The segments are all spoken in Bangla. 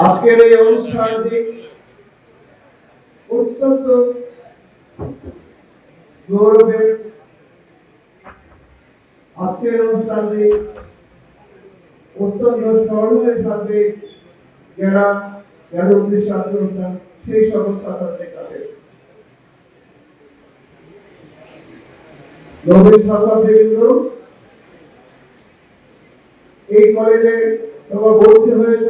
আজকের এই অনুষ্ঠানটি অত্যন্ত গৌরবের। আজকের অনুষ্ঠানটি অত্যন্ত স্মরণীয় থাকবে যারা যারা উদ্দেশ্য অনুষ্ঠান সেই সকল ছাত্রদের কাছে। নবীন ছাত্রবৃন্দ, এই কলেজে তোমরা ভর্তি হয়েছ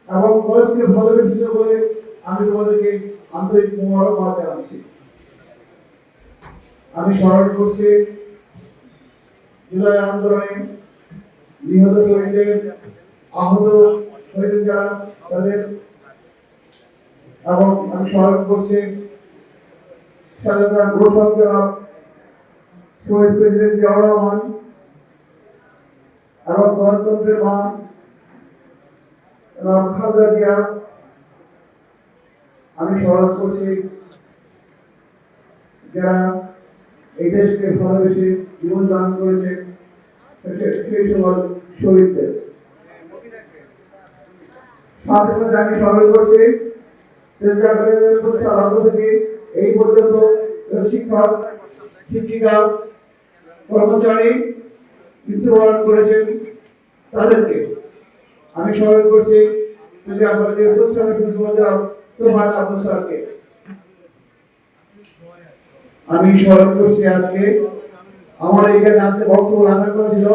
এবং কলেজকে ভালোবেসেছ বলে আমি তোমাদেরকে আন্তরিক মোবারকবাদ জানাচ্ছি। আমি স্মরণ করছি জুলাই আন্দোলনে নিহত শহীদদের, আহত হয়েছেন যারা তাদের, এবং আমি স্মরণ করছি স্বাধীনতার ঘোষক জনাব শহীদ প্রেসিডেন্ট জিয়াউর রহমান এবং গণতন্ত্রের মা খালেদা জিয়া। আমি স্মরণ করছি যারা এই দেশকে ভালোবেসে জীবন দান করেছে সেই সকল শহীদদের। সাথে সাথে আমি স্মরণ করছি থেকে এই পর্যন্ত শিক্ষক, শিক্ষিকা, কর্মচারী মৃত্যুবরণ করেছেন তাদেরকে। আমি স্মরণ করছি যে আমাদের তোফায়েল আহমদ স্যারকে। আমি স্মরণ করছি আজকে আমার এখানে আজকে বক্তব্য রাখার কথা ছিল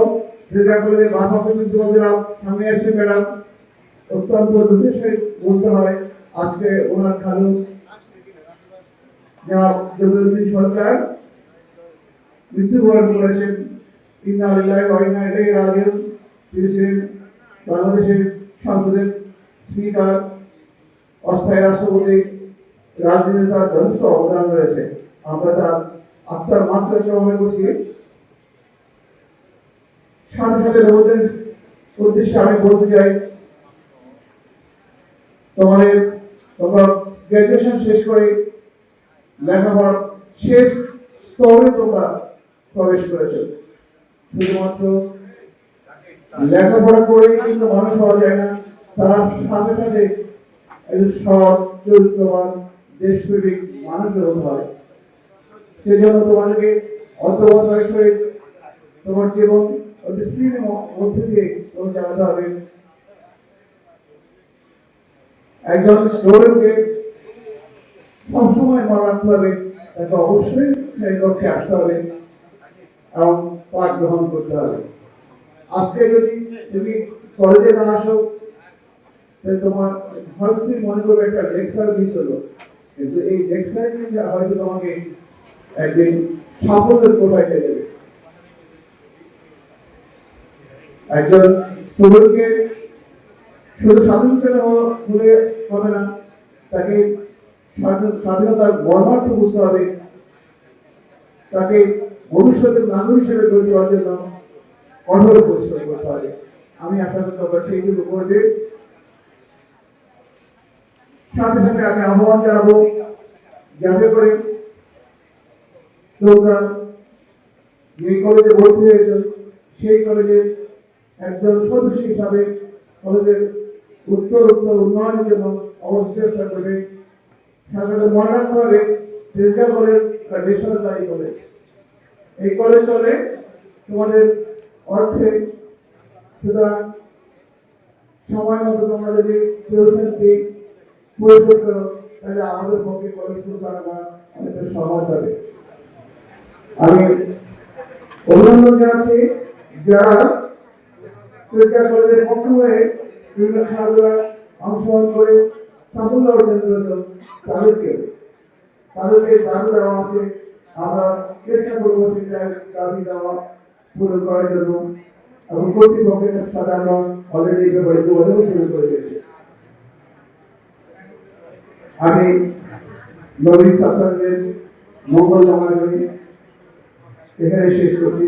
সামনে এসে ম্যাডাম অত্যন্ত দুর্দেশে বলতে হয় আজকে ওনার খালু জনাব জমিরুদ্দিন সরকার মৃত্যুবরণ করেছেন। ইন্না লিল্লাহি ওয়া ইন্না ইলাইহি রাজিউন। তিনি ছিলেন বাংলাদেশের সংসদের স্পিকার, অস্থায়ী রাষ্ট্রপতি, রাজনীতিতে তার যথেষ্ট অবদান রয়েছে। আমরা তার আত্মার মাত্রাকে মনে করছি। সাথে সাথে আমাদের উদ্দেশ্যে আমি বলতে চাই, তোমরা গ্রাজুয়েশন শেষ করে লেখাপড়া শেষ স্তরে তোমরা প্রবেশ করেছ। শুধুমাত্র লেখাপড়া করেই কিন্তু মানুষ হওয়া যায় না, তার সাথে সাথে একজন সৎ, চরিত্রবান, দেশপ্রেমিক মানুষের হতে হয়। সেজন্য তোমাদেরকে অধ্যবসায়ের সহিত তোমার জীবন ডিসিপ্লিনের মধ্যে দিয়ে তোমার চালাতে হবে। একজন স্টুডেন্টকে সবসময় মনে রাখতে হবে তাকে অবশ্যই সেই লক্ষ্যে আসতে হবে এবং পাঠ গ্রহণ করতে হবে। আজকে যদি তুমি কলেজে না আসো তোমার হয়তো তুমি মনে করবে একটা লেকচার মিস হলো, কিন্তু এই লেকচারে হয়তো তোমাকে একদিন সাফল্যের কোথায় দেবে। একজন স্টুডেন্টকে শুধু স্বাধীনতা হলে হবে না, তাকে স্বাধীনতার মর্মার্থ বুঝতে হবে, তাকে ভবিষ্যতের নাগরিক হিসেবে গড়ে তোলার জন্য কঠোর পরিশ্রম করতে হবে। আমি আশা করি তোমরা সেইগুলো করবে। সাথে সাথে আমি আহ্বান জানাবো যাতে করে তোমরা যে কলেজে ভর্তি হয়েছে সেই কলেজের একজন সদস্য হিসাবে কলেজের উত্তর উন্নয়নের জন্য অবশ্যই চেষ্টা করবে। সাধারণত মনে রাখতে হবে রেজা কলেজ বা বেসরকারি কলেজ, এই কলেজ চলে তোমাদের অর্থে। সুতরাং সময় মতো তোমরা যদি টিউশন ফি পরিশোধ করো তাহলে আমাদের পক্ষে কলেজ পরিচালনা অনেকটা সহজ হবে। আমি অভিনন্দন জানাচ্ছি যারা কলেজের পক্ষ হয়ে বিভিন্ন খেলাধুলা অংশগ্রহণ করে সাফল্য অর্জন করেছে তাদেরকে দাবি দেওয়া আছে। আমরা চেষ্টা করবো দাবি দেওয়া পূরণ করার জন্য এবং কর্তৃপক্ষের সাথে আমরা অলরেডি যোগাযোগ শুরু করে দিয়েছি। আমি নবীন ছাত্রদের মঙ্গল কামনা করি, এখানে শেষ করছি।